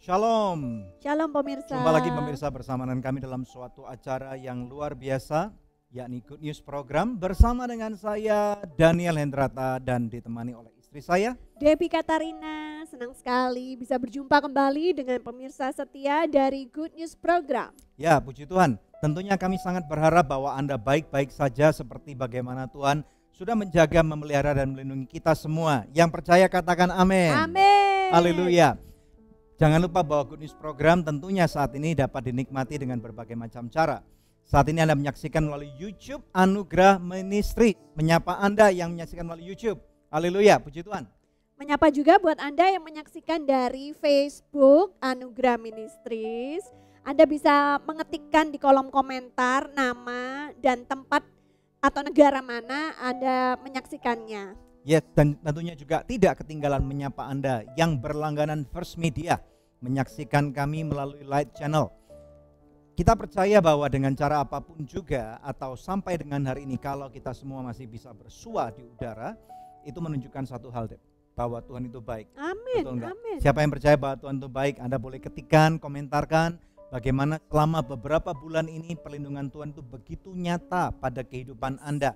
Shalom. Shalom pemirsa. Jumpa lagi pemirsa bersama dengan kami dalam suatu acara yang luar biasa, yakni Good News Program bersama dengan saya Daniel Hendrata dan ditemani oleh istri saya Debbie Katarina. Senang sekali bisa berjumpa kembali dengan pemirsa setia dari Good News Program. Ya, puji Tuhan. Tentunya kami sangat berharap bahwa Anda baik-baik saja seperti bagaimana Tuhan sudah menjaga, memelihara dan melindungi kita semua. Yang percaya katakan amin. Amin. Haleluya. Jangan lupa bahwa Good News Program tentunya saat ini dapat dinikmati dengan berbagai macam cara. Saat ini Anda menyaksikan melalui YouTube Anugerah Ministry. Menyapa Anda yang menyaksikan melalui YouTube. Haleluya, puji Tuhan. Menyapa juga buat Anda yang menyaksikan dari Facebook Anugerah Ministries. Anda bisa mengetikkan di kolom komentar nama dan tempat atau negara mana Anda menyaksikannya. Yes, dan tentunya juga tidak ketinggalan menyapa Anda yang berlangganan First Media, menyaksikan kami melalui Light Channel. Kita percaya bahwa dengan cara apapun juga atau sampai dengan hari ini kalau kita semua masih bisa bersua di udara, itu menunjukkan satu hal, bahwa Tuhan itu baik. Amin, Betul enggak? amin. Siapa yang percaya bahwa Tuhan itu baik, Anda boleh ketikkan, komentarkan bagaimana selama beberapa bulan ini perlindungan Tuhan itu begitu nyata pada kehidupan Anda.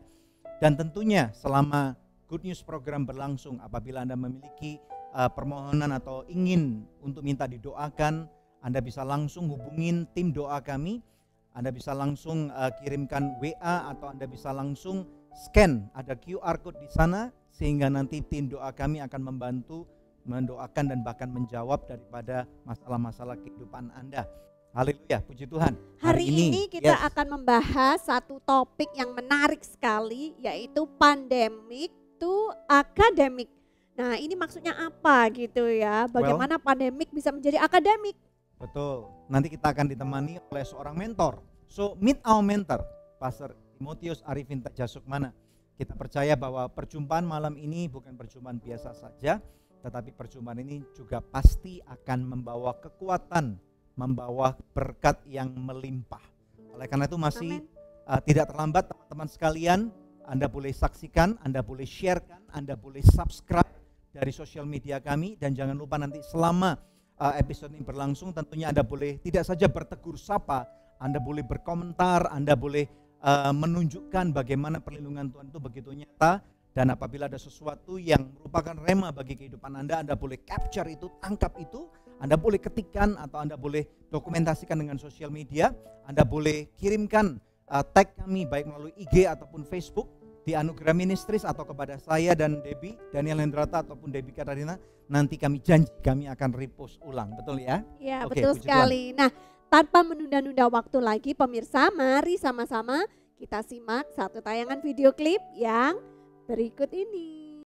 Dan tentunya selama Good News Program berlangsung, apabila Anda memiliki permohonan atau ingin untuk minta didoakan, Anda bisa langsung hubungin tim doa kami. Anda bisa langsung kirimkan WA atau Anda bisa langsung scan, ada QR code di sana, sehingga nanti tim doa kami akan membantu mendoakan dan bahkan menjawab daripada masalah-masalah kehidupan Anda. Haleluya, puji Tuhan. Hari ini kita akan membahas satu topik yang menarik sekali, yaitu pandemik to akademik. Nah, ini maksudnya apa gitu ya? Bagaimana pandemik bisa menjadi akademik? Betul. Nanti kita akan ditemani oleh seorang mentor. So, meet our mentor, Pastor Timotius Arifin Tajasukmana. Kita percaya bahwa perjumpaan malam ini bukan perjumpaan biasa saja, tetapi perjumpaan ini juga pasti akan membawa kekuatan, membawa berkat yang melimpah. Oleh karena itu masih tidak terlambat teman-teman sekalian. Anda boleh saksikan, Anda boleh sharekan, Anda boleh subscribe dari sosial media kami. Dan jangan lupa nanti selama episode ini berlangsung, tentunya Anda boleh tidak saja bertegur sapa, Anda boleh berkomentar, Anda boleh menunjukkan bagaimana perlindungan Tuhan itu begitu nyata. Dan apabila ada sesuatu yang merupakan rema bagi kehidupan Anda boleh capture itu, tangkap itu. Anda boleh ketikkan atau Anda boleh dokumentasikan dengan sosial media. Anda boleh kirimkan tag kami baik melalui IG ataupun Facebook di Anugerah Ministries atau kepada saya dan Debbie, Daniel Hendrata ataupun Debbie Katarina. Nanti kami janji kami akan repost ulang, betul ya? Ya, betul sekali. Nah, tanpa menunda-nunda waktu lagi pemirsa, mari sama-sama kita simak satu tayangan video klip yang berikut ini.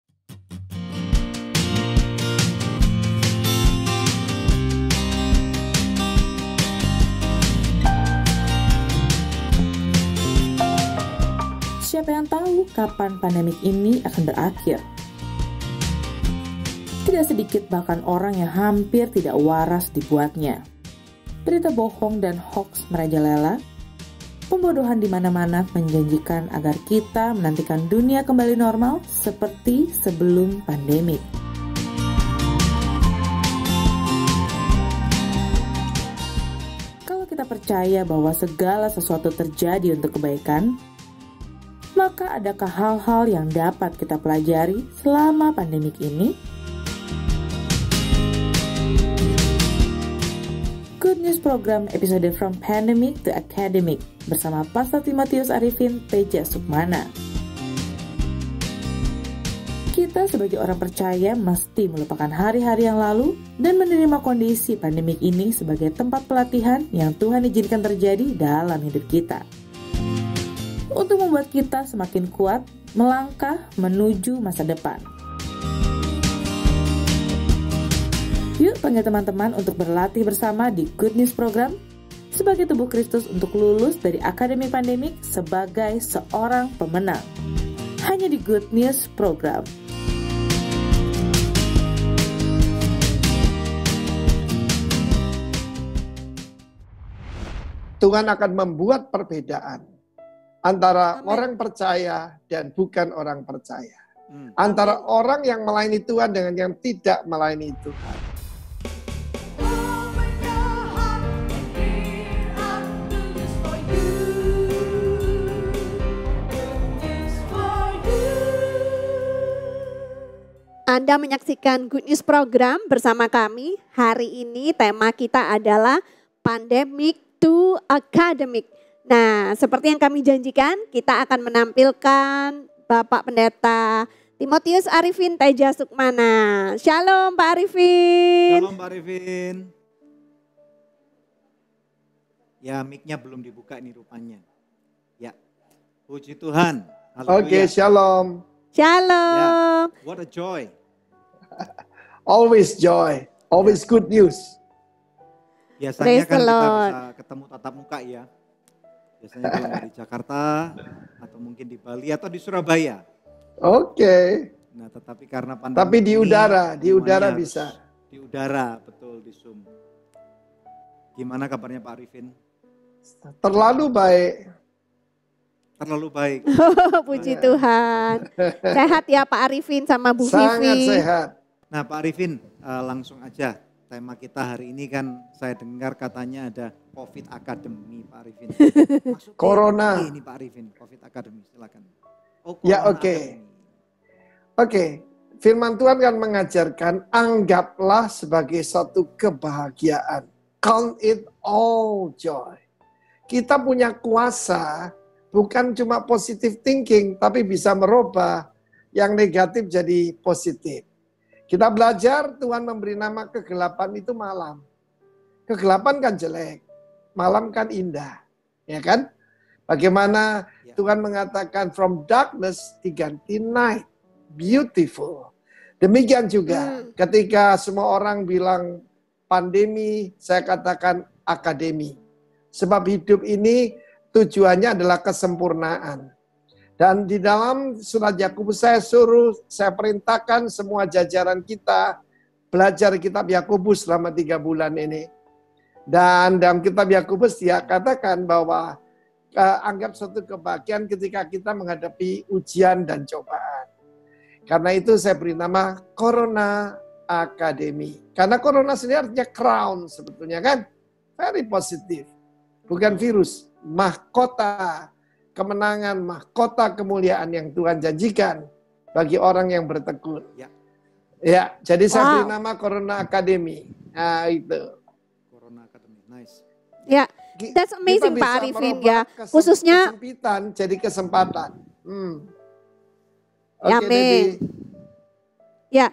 Siapa yang tahu kapan pandemik ini akan berakhir? Tidak sedikit bahkan orang yang hampir tidak waras dibuatnya. Berita bohong dan hoaks merajalela. Pembodohan di mana-mana menjanjikan agar kita menantikan dunia kembali normal seperti sebelum pandemik. Kalau kita percaya bahwa segala sesuatu terjadi untuk kebaikan, maka adakah hal-hal yang dapat kita pelajari selama pandemik ini? Good News Program episode From Pandemic to Academic bersama Pastor Timotius Arifin Tajasukmana. Kita sebagai orang percaya mesti melupakan hari-hari yang lalu dan menerima kondisi pandemik ini sebagai tempat pelatihan yang Tuhan izinkan terjadi dalam hidup kita, untuk membuat kita semakin kuat melangkah menuju masa depan. Yuk panggil teman-teman untuk berlatih bersama di Good News Program sebagai tubuh Kristus untuk lulus dari akademi pandemik sebagai seorang pemenang. Hanya di Good News Program. Tuhan akan membuat perbedaan antara orang percaya dan bukan orang percaya. Antara orang yang melayani Tuhan dengan yang tidak melayani Tuhan. Anda menyaksikan Good News Program bersama kami. Hari ini tema kita adalah Pandemic to Academic. Nah, seperti yang kami janjikan, kita akan menampilkan Bapak Pendeta Timotius Arifin Teja Sukmana. Shalom Pak Arifin. Shalom Pak Arifin. Ya, mic-nya belum dibuka ini rupanya. Ya, puji Tuhan. Oke, shalom. Shalom. Ya, what a joy. Always joy, always good news. Biasanya Praise kan the kita Lord. bisa ketemu tatap muka ya. Biasanya kalau nggak di Jakarta, atau mungkin di Bali, atau di Surabaya. Oke. Nah, tetapi karena pandemi Tapi di ini, udara semuanya harus bisa. Di udara, betul, di Zoom. Gimana kabarnya Pak Arifin? Terlalu baik. Terlalu baik. Puji Tuhan. Sehat ya Pak Arifin sama Bu Sangat Vivi. sehat. Nah Pak Arifin, langsung aja. Tema kita hari ini kan saya dengar katanya ada COVID Academy Pak Arifin. Maksudnya Corona. ini Pak Arifin, COVID Academy, silakan. Oh, Ya, Corona oke. Academy. Oke, firman Tuhan kan mengajarkan anggaplah sebagai satu kebahagiaan. Count it all joy. Kita punya kuasa bukan cuma positive thinking, tapi bisa merubah yang negatif jadi positif. Kita belajar Tuhan memberi nama kegelapan itu malam. Kegelapan kan jelek, malam kan indah. Ya kan? Bagaimana Ya. Tuhan mengatakan from darkness diganti night. Beautiful. Demikian juga ketika semua orang bilang pandemi, saya katakan akademi. Sebab hidup ini tujuannya adalah kesempurnaan. Dan di dalam surat Yakobus saya perintahkan semua jajaran kita belajar kitab Yakobus selama 3 bulan ini. Dan dalam kitab Yakobus dia katakan bahwa anggap suatu kebahagiaan ketika kita menghadapi ujian dan cobaan. Karena itu saya beri nama Corona Academy. Karena Corona sendiri artinya crown sebetulnya kan. Very positif. Bukan virus, mahkota kemenangan, mahkota kemuliaan yang Tuhan janjikan bagi orang yang bertekun. Ya, jadi saya beri nama Corona Academy. Nah, itu. Corona Academy, nice. Ya, that's amazing Kita Pak bisa Arifin merubah ya. Khususnya kesempitan jadi kesempatan. Ya, Oke, amin. Debbie. Ya,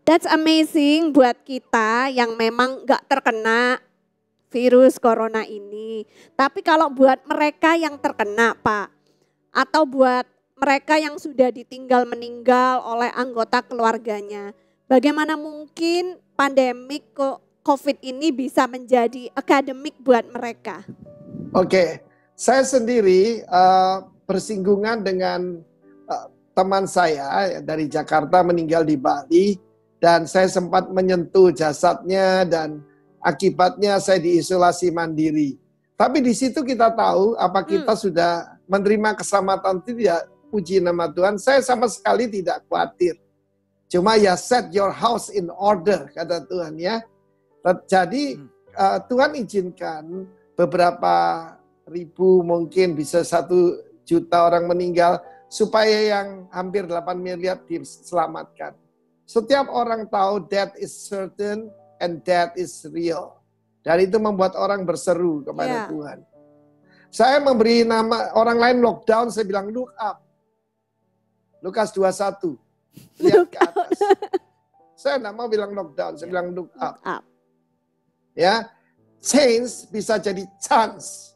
that's amazing buat kita yang memang nggak terkena virus corona ini. Tapi kalau buat mereka yang terkena Pak, atau buat mereka yang sudah ditinggal meninggal oleh anggota keluarganya, bagaimana mungkin pandemik COVID ini bisa menjadi akademik buat mereka? Oke, saya sendiri bersinggungan dengan teman saya dari Jakarta meninggal di Bali, dan saya sempat menyentuh jasadnya dan akibatnya saya diisolasi mandiri. Tapi di situ kita tahu apa kita sudah menerima keselamatan tidak, puji nama Tuhan. Saya sama sekali tidak khawatir. Cuma ya set your house in order kata Tuhan ya. Jadi Tuhan izinkan beberapa ribu mungkin bisa 1 juta orang meninggal supaya yang hampir 8 miliar diselamatkan. Setiap orang tahu death is certain and death is real. Dan itu membuat orang berseru kepada Tuhan. Saya memberi nama orang lain lockdown, saya bilang look up. Lukas 21. Lihat ke atas. Saya tidak mau bilang lockdown, saya bilang look up. Ya, change bisa jadi chance.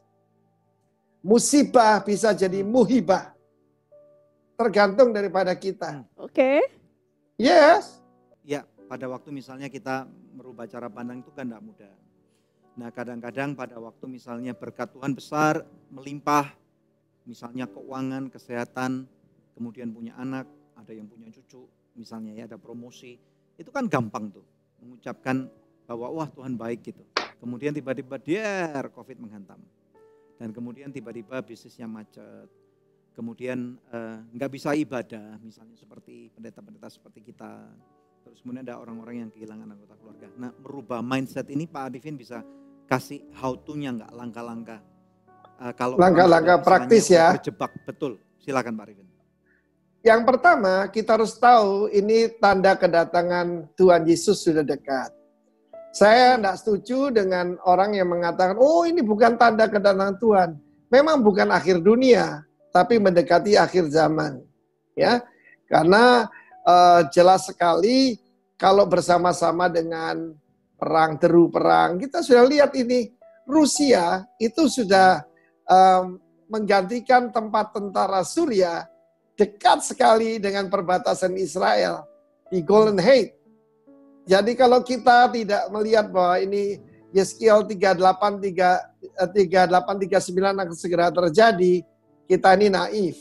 Musibah bisa jadi muhibah. Tergantung daripada kita. Oke. Yes. Ya, pada waktu misalnya kita merubah cara pandang itu kan tidak mudah. Nah kadang-kadang pada waktu misalnya berkat Tuhan besar, melimpah, misalnya keuangan, kesehatan, kemudian punya anak, ada yang punya cucu, misalnya ya ada promosi, itu kan gampang tuh mengucapkan bahwa wah Tuhan baik gitu. Kemudian tiba-tiba COVID menghantam. Dan kemudian tiba-tiba bisnisnya macet. Kemudian nggak bisa ibadah, misalnya seperti pendeta-pendeta seperti kita. Terus kemudian ada orang-orang yang kehilangan anggota keluarga. Nah merubah mindset ini Pak Arifin bisa kasih how to-nya nggak, langkah-langkah. Kalau langkah-langkah praktis ya. Terjebak, betul. Silakan Pak Arifin. Yang pertama, kita harus tahu ini tanda kedatangan Tuhan Yesus sudah dekat. Saya tidak setuju dengan orang yang mengatakan, oh ini bukan tanda kedatangan Tuhan. Memang bukan akhir dunia, tapi mendekati akhir zaman. Ya, karena jelas sekali kalau bersama-sama dengan perang, deru perang, kita sudah lihat ini, Rusia itu sudah menggantikan tempat tentara Suriah dekat sekali dengan perbatasan Israel di Golden Gate. Jadi kalau kita tidak melihat bahwa ini Yeskiel 38:39 akan segera terjadi, kita ini naif.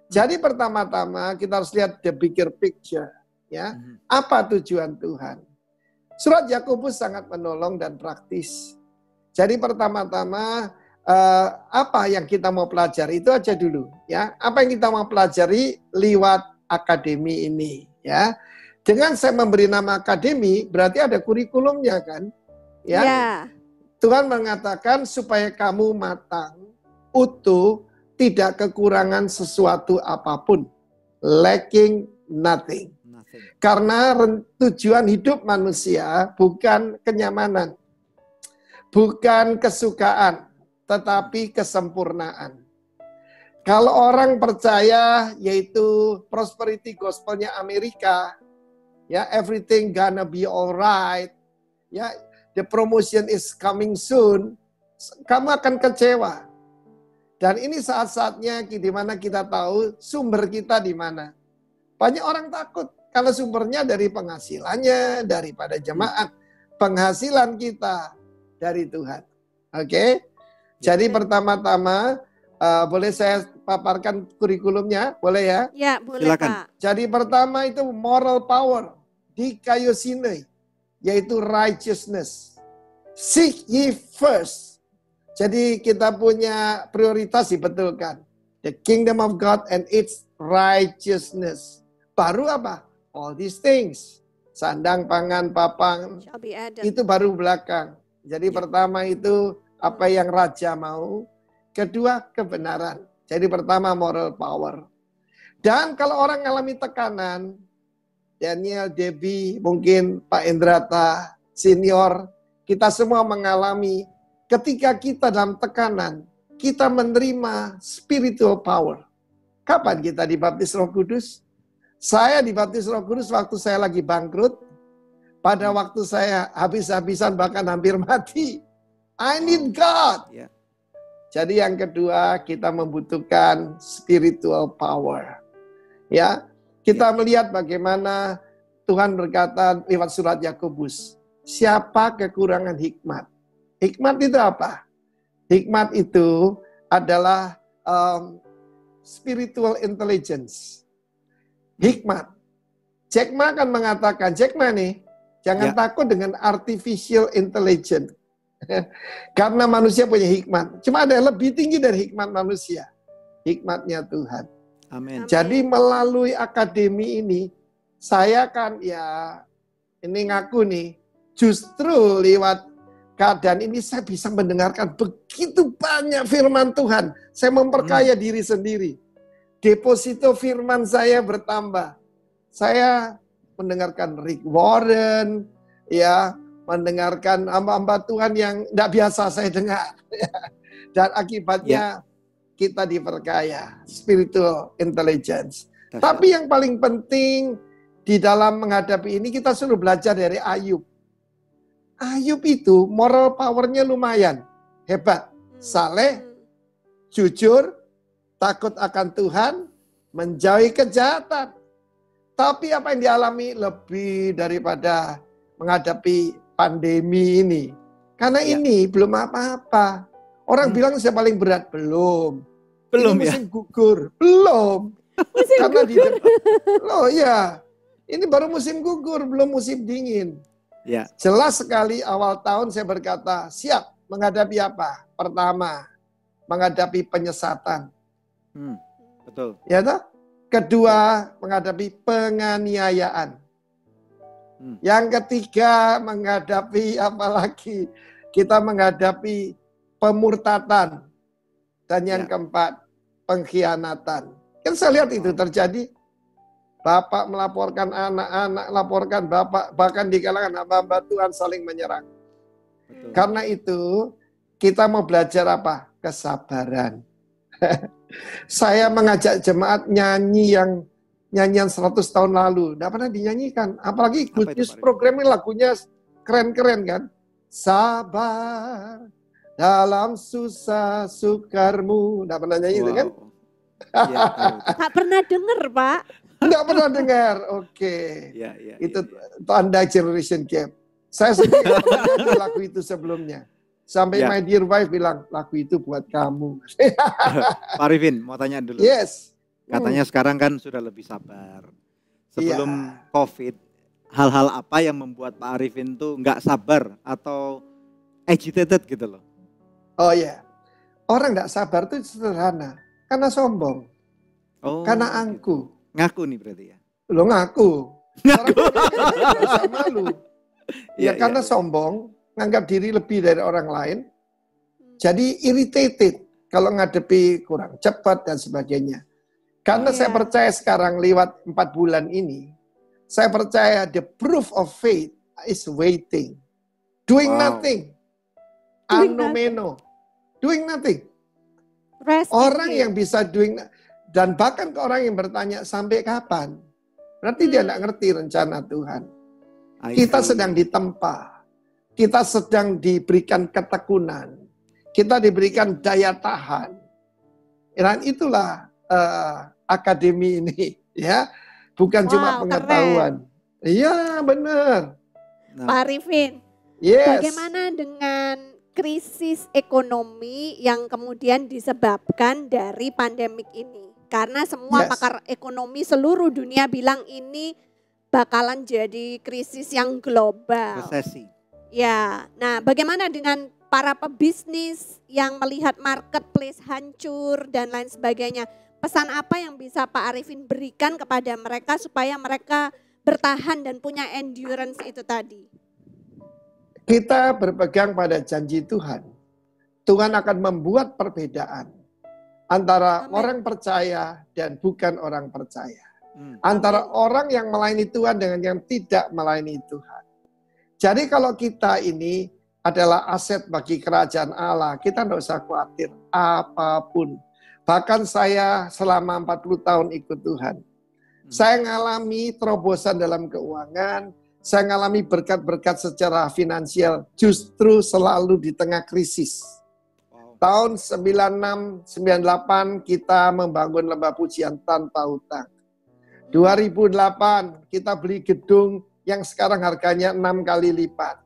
Jadi pertama-tama kita harus lihat the bigger picture, ya. Apa tujuan Tuhan? Surat Yakobus sangat menolong dan praktis. Jadi pertama-tama apa yang kita mau pelajari itu aja dulu, ya. Apa yang kita mau pelajari lewat akademi ini, ya. Dengan saya memberi nama akademi, berarti ada kurikulumnya kan? Ya. Tuhan mengatakan supaya kamu matang, utuh, tidak kekurangan sesuatu apapun. Lacking nothing. Karena tujuan hidup manusia bukan kenyamanan, bukan kesukaan, tetapi kesempurnaan. Kalau orang percaya yaitu prosperity gospelnya Amerika, ya, everything gonna be alright, ya, the promotion is coming soon, kamu akan kecewa. Dan ini saat-saatnya di mana kita tahu sumber kita di mana. Banyak orang takut kalau sumbernya dari penghasilannya, daripada jemaat. Penghasilan kita dari Tuhan. Oke? Jadi pertama-tama boleh saya paparkan kurikulumnya, boleh ya? Ya, boleh. Silakan. Pak. Jadi pertama itu moral power, dikaiosune, yaitu righteousness. Seek ye first. Jadi kita punya prioritas dibetulkan. The kingdom of God and its righteousness. Baru apa? All these things. Sandang, pangan, papang, Shall be added. itu baru belakang. Jadi pertama itu apa yang raja mau. Kedua, kebenaran. Jadi pertama moral power. Dan kalau orang mengalami tekanan, Daniel, Debbie, mungkin Pak Endrata, senior, kita semua mengalami ketika kita dalam tekanan, kita menerima spiritual power. Kapan kita dibaptis Roh Kudus? Saya dibaptis Roh Kudus waktu saya lagi bangkrut. Pada waktu saya habis-habisan bahkan hampir mati. I need God. Yeah. Jadi yang kedua, kita membutuhkan spiritual power. Ya, kita melihat bagaimana Tuhan berkata lewat surat Yakobus, siapa kekurangan hikmat? Hikmat itu apa? Hikmat itu adalah spiritual intelligence. Hikmat. Jack Ma kan mengatakan, Jack Ma nih, jangan takut dengan artificial intelligence. Karena manusia punya hikmat. Cuma ada yang lebih tinggi dari hikmat manusia. Hikmatnya Tuhan. Amin. Jadi melalui akademi ini, saya kan ya, ini ngaku nih, justru lewat keadaan ini saya bisa mendengarkan begitu banyak firman Tuhan. Saya memperkaya diri sendiri. Deposito firman saya bertambah. Saya mendengarkan Rick Warren, ya, mendengarkan hamba-hamba Tuhan yang tidak biasa saya dengar. Dan akibatnya kita diperkaya, spiritual intelligence. Tapi yang paling penting di dalam menghadapi ini kita sudah belajar dari Ayub. Ayub itu moral powernya lumayan, hebat, saleh, jujur, takut akan Tuhan, menjauhi kejahatan. Tapi apa yang dialami lebih daripada menghadapi pandemi ini. Karena ini belum apa-apa. Orang bilang saya paling berat. Belum. Belum ini ya? musim gugur. Belum. Karena gugur. Loh ya, ini baru musim gugur, belum musim dingin. Ya. Jelas sekali awal tahun saya berkata, siap menghadapi apa? Pertama, menghadapi penyesatan. Betul. Ya toh? Kedua, menghadapi penganiayaan. Yang ketiga, menghadapi apa lagi? Kita menghadapi pemurtatan. Dan yang keempat, pengkhianatan. Kan saya lihat itu terjadi. Bapak melaporkan anak, anak laporkan bapak, bahkan di kalangan hamba-hamba Tuhan saling menyerang. Betul. Karena itu kita mau belajar apa? Kesabaran. Saya mengajak jemaat nyanyi yang nyanyian 100 tahun lalu. Tidak pernah dinyanyikan. Apalagi Apa Good itu, News Pak? program ini lagunya keren-keren kan. Sabar dalam susah sukarmu. Tidak pernah nyanyi itu kan? Iya, tahu. Tak pernah denger, Pak. Tidak pernah dengar. Oke. Iya, iya. Itu iya. Anda generation gap. Saya sendiri nggak pernah nyanyi lagu itu sebelumnya. Sampai Ya. my dear wife bilang, lagu itu buat kamu. Pak Arifin, mau tanya dulu. Yes. Katanya sekarang kan sudah lebih sabar. Sebelum Iya. COVID, hal-hal apa yang membuat Pak Arifin tuh nggak sabar atau agitated gitu loh? Oh ya. Orang nggak sabar itu sederhana. Karena sombong. Oh, Karena gitu. angku. Ngaku nih berarti ya? Lo ngaku. Ngaku. Orang nggak usah malu. Iya, Ya karena iya. sombong. Nganggap diri lebih dari orang lain. Jadi irritated. Kalau ngadepi kurang cepat dan sebagainya. Karena saya Iya. percaya sekarang lewat 4 bulan ini. Saya percaya the proof of faith is waiting. Doing Wow. nothing. Doing Anomeno. Doing nothing. Rest Orang in yang bisa doing, dan bahkan ke orang yang bertanya sampai kapan, berarti dia tidak ngerti rencana Tuhan. I Kita see. sedang ditempa, kita sedang diberikan ketekunan, kita diberikan daya tahan. Dan itulah akademi ini, ya, bukan cuma Wow, pengetahuan. Iya benar. Nah, Pak Arifin. Yes. Bagaimana dengan krisis ekonomi yang kemudian disebabkan dari pandemik ini? Karena semua Yes. pakar ekonomi seluruh dunia bilang ini bakalan jadi krisis yang global. resesi. Ya, nah bagaimana dengan para pebisnis yang melihat marketplace hancur dan lain sebagainya? Pesan apa yang bisa Pak Arifin berikan kepada mereka supaya mereka bertahan dan punya endurance itu tadi? Kita berpegang pada janji Tuhan. Tuhan akan membuat perbedaan antara Amin. orang percaya dan bukan orang percaya. Hmm. Antara orang yang melayani Tuhan dengan yang tidak melayani Tuhan. Jadi kalau kita ini adalah aset bagi kerajaan Allah, kita tidak usah khawatir apapun. Bahkan saya selama 40 tahun ikut Tuhan. Saya ngalami terobosan dalam keuangan, saya ngalami berkat-berkat secara finansial justru selalu di tengah krisis. Wow. Tahun 96, 98 kita membangun lembah pujian tanpa hutang. 2008 kita beli gedung yang sekarang harganya 6 kali lipat.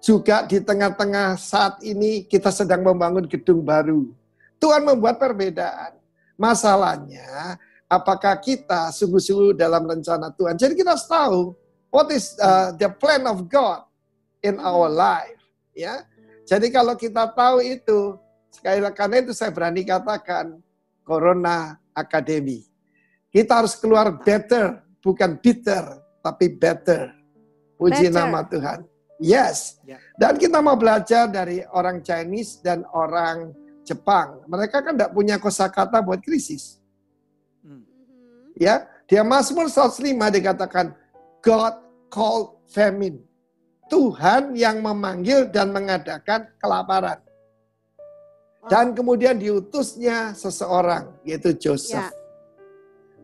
Juga di tengah-tengah saat ini kita sedang membangun gedung baru. Tuhan membuat perbedaan. Masalahnya apakah kita sungguh-sungguh dalam rencana Tuhan. Jadi kita harus tahu what is the plan of God in our life. Ya, jadi kalau kita tahu itu, karena itu saya berani katakan Corona Academy. Kita harus keluar better, bukan bitter, tapi better. Puji Better. nama Tuhan. Yes. Ya. Dan kita mau belajar dari orang Chinese dan orang Jepang. Mereka kan tidak punya kosakata buat krisis. Hmm. Ya, dia Mazmur 105 dikatakan God called famine. Tuhan yang memanggil dan mengadakan kelaparan. Dan kemudian diutusnya seseorang, yaitu Joseph. Ya.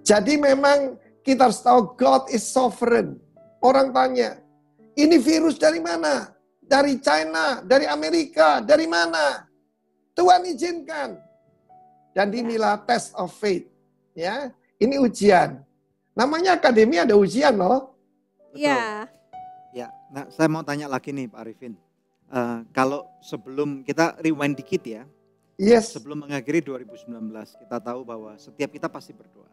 Jadi memang kita harus tahu God is sovereign. Orang tanya, ini virus dari mana? Dari China, dari Amerika, dari mana? Tuhan izinkan. Dan inilah test of faith. Ya, ini ujian. Namanya akademi ada ujian loh. Iya. Ya, nah saya mau tanya lagi nih Pak Arifin. Kalau sebelum kita rewind dikit ya, Yes. sebelum mengakhiri 2019, kita tahu bahwa setiap kita pasti berdoa.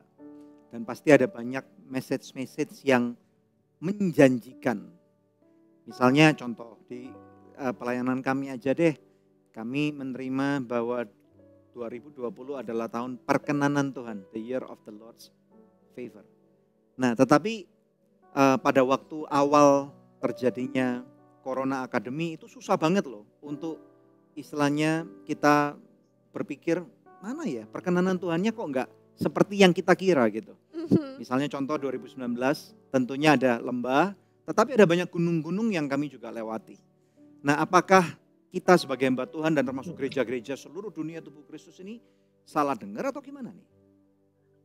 Dan pasti ada banyak message-message yang menjanjikan. Misalnya contoh di pelayanan kami aja deh, kami menerima bahwa 2020 adalah tahun perkenanan Tuhan, the year of the Lord's favor. Nah, tetapi pada waktu awal terjadinya Corona Academy itu susah banget loh untuk istilahnya kita berpikir mana ya perkenanan Tuhannya kok enggak seperti yang kita kira gitu. Misalnya contoh 2019, tentunya ada lembah, tetapi ada banyak gunung-gunung yang kami juga lewati. Nah, apakah kita sebagai hamba Tuhan dan termasuk gereja-gereja seluruh dunia tubuh Kristus ini salah dengar atau gimana nih?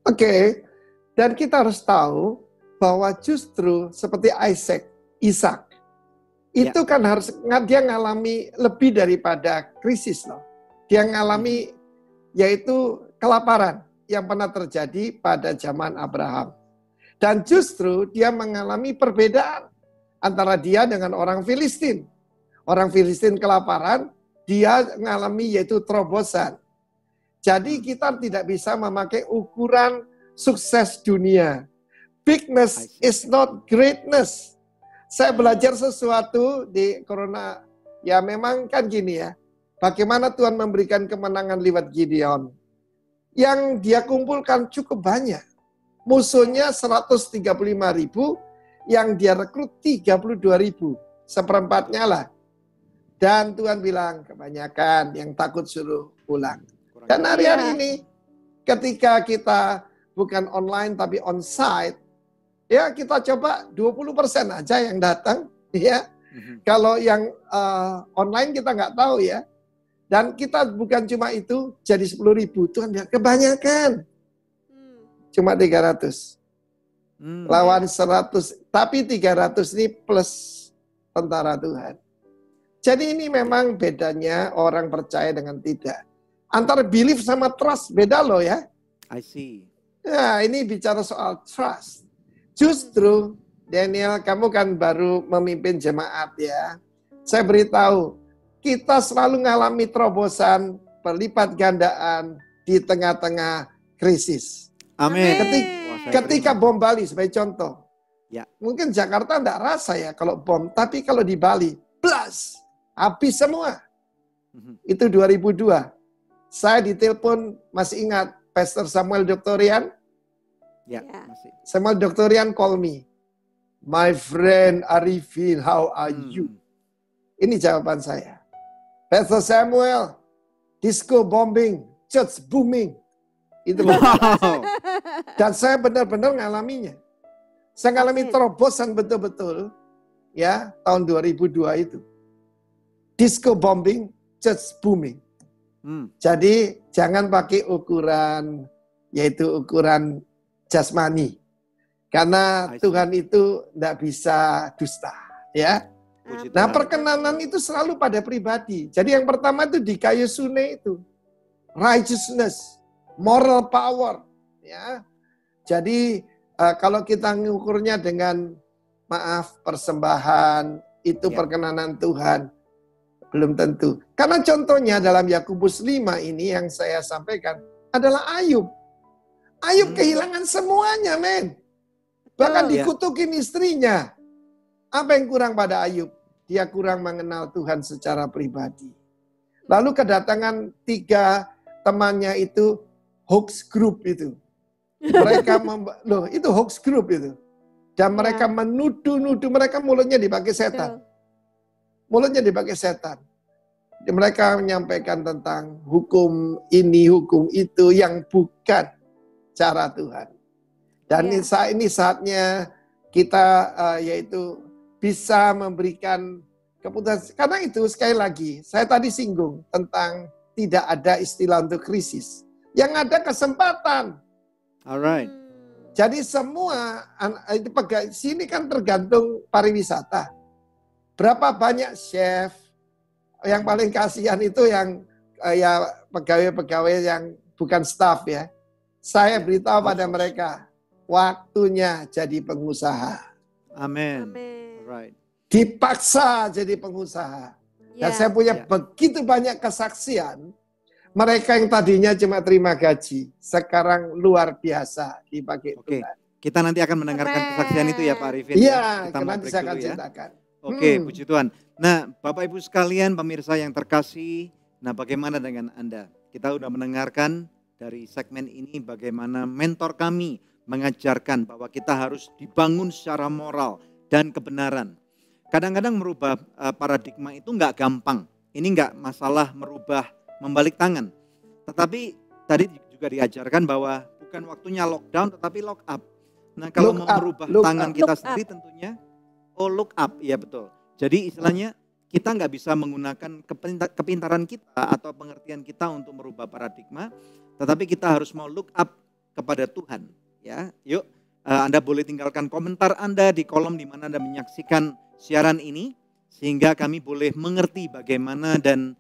Oke, dan kita harus tahu bahwa justru seperti Ishak, itu kan harus dia ngalami lebih daripada krisis loh. Dia ngalami yaitu kelaparan yang pernah terjadi pada zaman Abraham. Dan justru dia mengalami perbedaan antara dia dengan orang Filistin. Orang Filistin kelaparan, dia mengalami yaitu terobosan. Jadi kita tidak bisa memakai ukuran sukses dunia. Bigness is not greatness. Saya belajar sesuatu di Corona, ya memang kan gini ya. Bagaimana Tuhan memberikan kemenangan lewat Gideon. Yang dia kumpulkan cukup banyak. Musuhnya 135.000, yang dia rekrut 32.000. Seperempatnya lah. Dan Tuhan bilang, kebanyakan yang takut suruh pulang. Dan hari-hari ini, ketika kita bukan online tapi on-site, ya kita coba 20% aja yang datang. Ya. Kalau yang online kita nggak tahu ya. Dan kita bukan cuma itu, jadi 10.000. Tuhan bilang, kebanyakan. Cuma 300. Lawan 100. Tapi 300 ini plus tentara Tuhan. Jadi ini memang bedanya orang percaya dengan tidak. Antara belief sama trust, beda loh ya. I see. Nah, ini bicara soal trust. Justru, Daniel, kamu kan baru memimpin jemaat ya. Saya beritahu, kita selalu mengalami terobosan, berlipat gandaan di tengah-tengah krisis. Amin. Ketika bom Bali sebagai contoh. Ya. Mungkin Jakarta enggak rasa ya kalau bom, tapi kalau di Bali, plus, habis semua. Itu 2002. Saya ditelepon, masih ingat, Pastor Samuel Doktorian? Ya, masih. Samuel Doktorian call me. My friend Arifin, how are you? Ini jawaban saya. Pastor Samuel, disco bombing, church booming. Itu wow. Dan saya benar-benar ngalaminya. Saya ngalami terobosan betul-betul ya tahun 2002 itu. Disco bombing, church booming. Jadi jangan pakai ukuran yaitu ukuran jasmani. Karena Tuhan itu tidak bisa dusta, ya. Nah, perkenanan itu selalu pada pribadi. Jadi yang pertama itu di kayu sune itu. Righteousness, moral power, ya. Jadi kalau kita mengukurnya dengan maaf persembahan, itu perkenanan Tuhan, belum tentu. Karena contohnya dalam Yakobus 5 ini yang saya sampaikan adalah Ayub. Ayub kehilangan semuanya, men. Bahkan dikutukin istrinya. Apa yang kurang pada Ayub? Dia kurang mengenal Tuhan secara pribadi. Lalu kedatangan 3 temannya itu hoax group itu. Mereka itu hoax group itu. Dan mereka menuduh-nuduh, mereka mulutnya dipakai setan. Mulutnya dipakai setan. Mereka menyampaikan tentang hukum ini, hukum itu yang bukan cara Tuhan. Dan ini saatnya kita yaitu bisa memberikan keputusan. Karena itu sekali lagi, saya tadi singgung tentang tidak ada istilah untuk krisis. Yang ada kesempatan. Alright. Jadi semua, sini kan tergantung pariwisata. Berapa banyak chef, yang paling kasihan itu yang ya pegawai-pegawai yang bukan staff ya. Saya beritahu pada mereka, waktunya jadi pengusaha. Amin. Right. Dipaksa jadi pengusaha. Dan saya punya begitu banyak kesaksian. Mereka yang tadinya cuma terima gaji, sekarang luar biasa dipakai Tuhan. Kita nanti akan mendengarkan kesaksian itu ya Pak Arifin. Iya, nanti saya akan ceritakan. Oke, puji Tuhan. Nah, Bapak Ibu sekalian, pemirsa yang terkasih, nah bagaimana dengan Anda? Kita sudah mendengarkan dari segmen ini bagaimana mentor kami mengajarkan bahwa kita harus dibangun secara moral dan kebenaran. Kadang-kadang merubah paradigma itu enggak gampang. Ini enggak masalah merubah membalik tangan. Tetapi tadi juga diajarkan bahwa bukan waktunya lockdown tetapi lock up. Nah, kalau Look mau up, merubah look tangan up. kita Look sendiri tentunya, look up, ya betul. Jadi istilahnya kita nggak bisa menggunakan kepintaran kita atau pengertian kita untuk merubah paradigma, tetapi kita harus mau look up kepada Tuhan. Ya, yuk, Anda boleh tinggalkan komentar Anda di kolom di mana Anda menyaksikan siaran ini, sehingga kami boleh mengerti bagaimana dan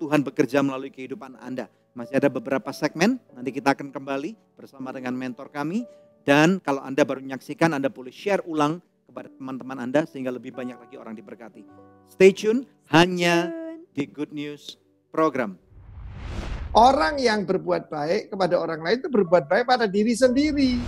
Tuhan bekerja melalui kehidupan Anda. Masih ada beberapa segmen, nanti kita akan kembali bersama dengan mentor kami. Dan kalau Anda baru menyaksikan, Anda boleh share ulang kepada teman-teman Anda sehingga lebih banyak lagi orang diberkati. Stay tune hanya di Good News Program. Orang yang berbuat baik kepada orang lain itu berbuat baik pada diri sendiri.